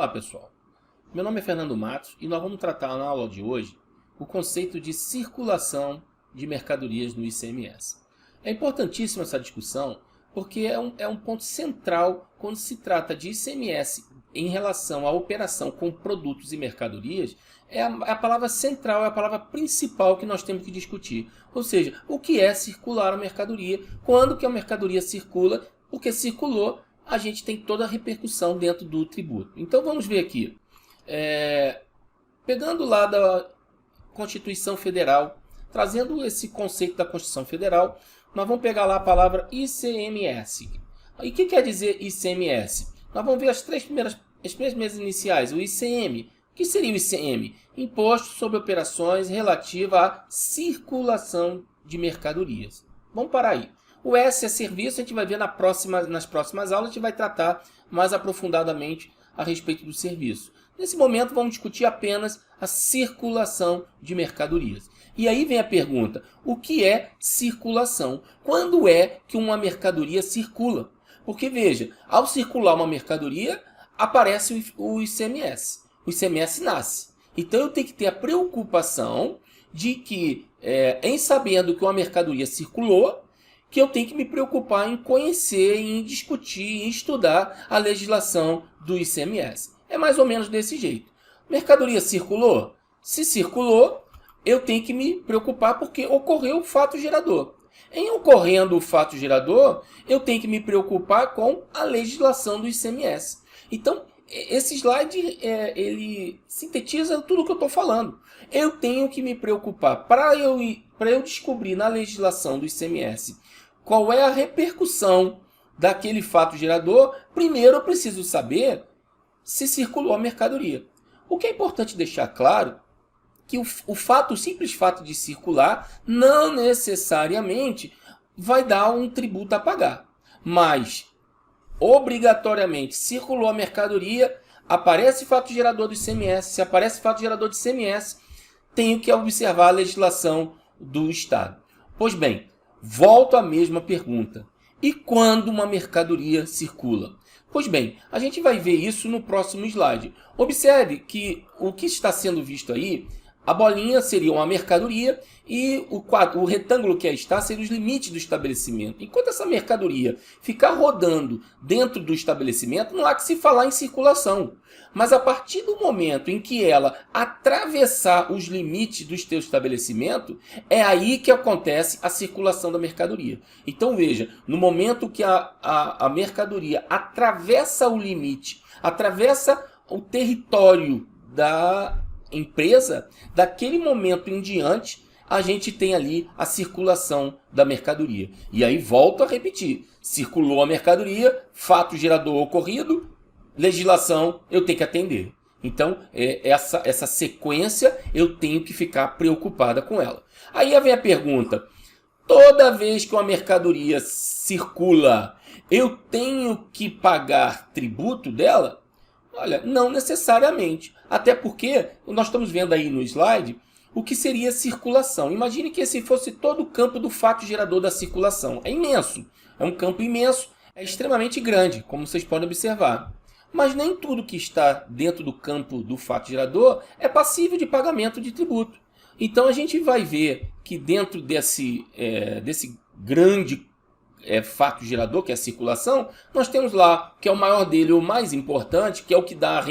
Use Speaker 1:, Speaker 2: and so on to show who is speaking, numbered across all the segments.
Speaker 1: Olá pessoal, meu nome é Fernando Matos e nós vamos tratar na aula de hoje o conceito de circulação de mercadorias no ICMS. É importantíssima essa discussão porque é um ponto central quando se trata de ICMS em relação à operação com produtos e mercadorias. É a palavra central, é a palavra principal que nós temos que discutir. Ou seja, o que é circular a mercadoria, quando que a mercadoria circula, porque circulou, a gente tem toda a repercussão dentro do tributo. Então vamos ver aqui. Pegando lá da Constituição Federal, trazendo esse conceito da Constituição Federal, nós vamos pegar lá a palavra ICMS. E o que quer dizer ICMS? Nós vamos ver as três primeiras iniciais, o ICM. O que seria o ICM? Imposto sobre operações relativa à circulação de mercadorias. Vamos parar aí. O S é serviço, a gente vai ver nas próximas aulas, a gente vai tratar mais aprofundadamente a respeito do serviço. Nesse momento vamos discutir apenas a circulação de mercadorias. E aí vem a pergunta, o que é circulação? Quando é que uma mercadoria circula? Porque veja, ao circular uma mercadoria, aparece o ICMS. O ICMS nasce. Então eu tenho que ter a preocupação de que, em sabendo que uma mercadoria circulou, que eu tenho que me preocupar em conhecer, em discutir, em estudar a legislação do ICMS. É mais ou menos desse jeito. Mercadoria circulou? Se circulou, eu tenho que me preocupar porque ocorreu o fato gerador. Em ocorrendo o fato gerador, eu tenho que me preocupar com a legislação do ICMS. Então, esse slide ele sintetiza tudo o que eu estou falando. Eu tenho que me preocupar para eu descobrir na legislação do ICMS qual é a repercussão daquele fato gerador. Primeiro eu preciso saber se circulou a mercadoria. O que é importante deixar claro que o simples fato de circular não necessariamente vai dar um tributo a pagar. Mas, obrigatoriamente, circulou a mercadoria, aparece fato gerador do ICMS. Se aparece fato gerador do ICMS, tenho que observar a legislação do Estado. Pois bem, volto à mesma pergunta. E quando uma mercadoria circula? Pois bem, a gente vai ver isso no próximo slide. Observe que o que está sendo visto aí, a bolinha seria uma mercadoria e o retângulo que aí está seria os limites do estabelecimento. Enquanto essa mercadoria ficar rodando dentro do estabelecimento, não há que se falar em circulação. Mas a partir do momento em que ela atravessar os limites do teu estabelecimento, é aí que acontece a circulação da mercadoria. Então veja, no momento que a mercadoria atravessa o limite, atravessa o território da empresa, daquele momento em diante, a gente tem ali a circulação da mercadoria. E aí volto a repetir, circulou a mercadoria, fato gerador ocorrido, legislação eu tenho que atender. Então, essa sequência eu tenho que ficar preocupada com ela. Aí vem a pergunta, toda vez que uma mercadoria circula, eu tenho que pagar tributo dela? Olha, não necessariamente. Até porque nós estamos vendo aí no slide o que seria circulação. Imagine que esse fosse todo o campo do fato gerador da circulação. É imenso. É um campo imenso, é extremamente grande, como vocês podem observar. Mas nem tudo que está dentro do campo do fato gerador é passível de pagamento de tributo. Então a gente vai ver que dentro desse grande fato gerador, que é a circulação, nós temos lá, que é o maior dele, o mais importante, que é o que dá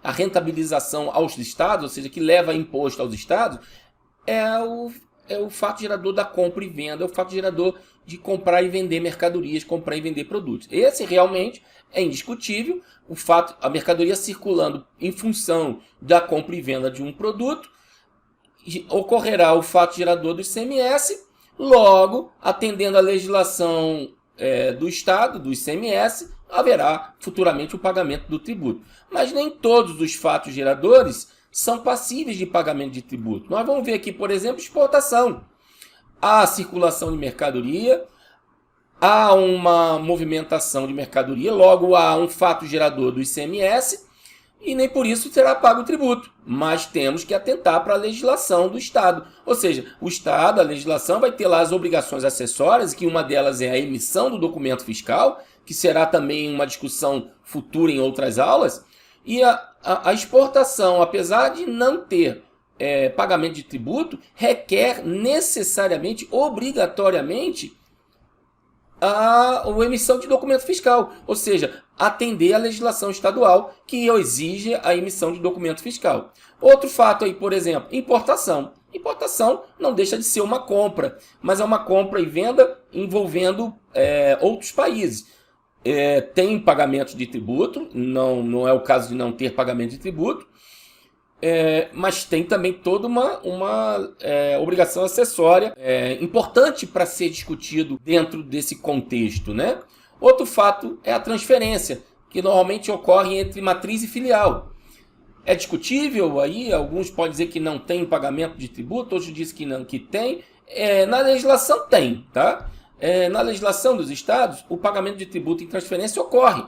Speaker 1: a rentabilização aos estados, ou seja, que leva imposto aos estados, é o fato gerador da compra e venda, é o fato gerador de comprar e vender mercadorias, comprar e vender produtos. Esse realmente é indiscutível, a mercadoria circulando em função da compra e venda de um produto, ocorrerá o fato gerador do ICMS. Logo, atendendo à legislação do Estado, do ICMS, haverá futuramente o pagamento do tributo. Mas nem todos os fatos geradores são passíveis de pagamento de tributo. Nós vamos ver aqui, por exemplo, exportação. Há circulação de mercadoria, há uma movimentação de mercadoria, logo há um fato gerador do ICMS, e nem por isso será pago o tributo. Mas temos que atentar para a legislação do Estado. Ou seja, o Estado, a legislação, vai ter lá as obrigações acessórias, que uma delas é a emissão do documento fiscal, que será também uma discussão futura em outras aulas. E a exportação, apesar de não ter pagamento de tributo, requer necessariamente, obrigatoriamente, a emissão de documento fiscal, ou seja, atender à legislação estadual que exige a emissão de documento fiscal. Outro fato aí, por exemplo, importação. Importação não deixa de ser uma compra, mas é uma compra e venda envolvendo outros países. Tem pagamento de tributo, não é o caso de não ter pagamento de tributo, mas tem também toda uma obrigação acessória importante para ser discutido dentro desse contexto, né? Outro fato é a transferência, que normalmente ocorre entre matriz e filial. É discutível aí, alguns podem dizer que não tem pagamento de tributo, outros dizem que não, que tem. Na legislação tem, tá? Na legislação dos estados, o pagamento de tributo em transferência ocorre.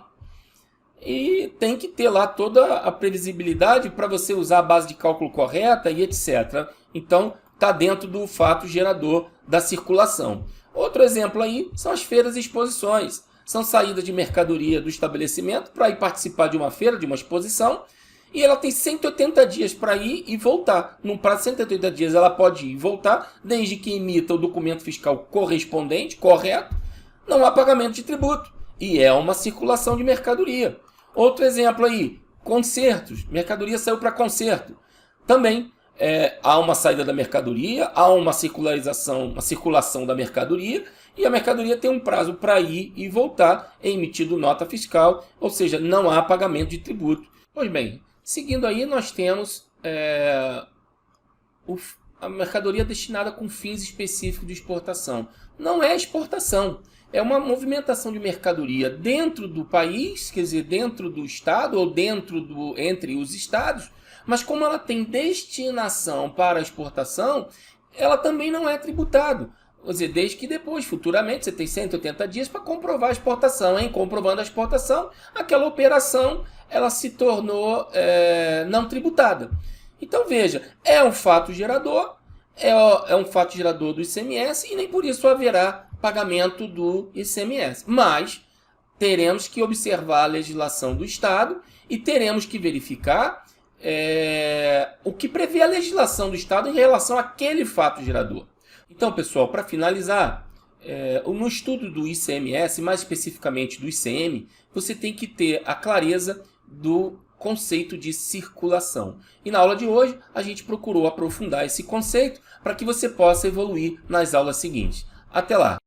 Speaker 1: E tem que ter lá toda a previsibilidade para você usar a base de cálculo correta e etc. Então, está dentro do fato gerador da circulação. Outro exemplo aí são as feiras e exposições. São saídas de mercadoria do estabelecimento para ir participar de uma feira, de uma exposição, e ela tem 180 dias para ir e voltar. Num prazo de 180 dias ela pode ir e voltar, desde que emita o documento fiscal correspondente, correto, não há pagamento de tributo. E é uma circulação de mercadoria. Outro exemplo aí, concertos. Mercadoria saiu para concerto. Também há uma saída da mercadoria, há uma circulação da mercadoria, e a mercadoria tem um prazo para ir e voltar, é emitido nota fiscal, ou seja, não há pagamento de tributo. Pois bem, seguindo aí nós temos a mercadoria destinada com fins específicos de exportação. Não é exportação. É uma movimentação de mercadoria dentro do país, quer dizer, dentro do estado ou entre os estados, mas como ela tem destinação para exportação, ela também não é tributada. Quer dizer, desde que depois, futuramente, você tem 180 dias para comprovar a exportação. Comprovando a exportação, aquela operação ela se tornou não tributada. Então veja, é um fato gerador, é um fato gerador do ICMS e nem por isso haverá pagamento do ICMS. Mas teremos que observar a legislação do Estado e teremos que verificar o que prevê a legislação do Estado em relação àquele fato gerador. Então, pessoal, para finalizar, no estudo do ICMS, mais especificamente do ICM, você tem que ter a clareza do conceito de circulação. E na aula de hoje, a gente procurou aprofundar esse conceito para que você possa evoluir nas aulas seguintes. Até lá!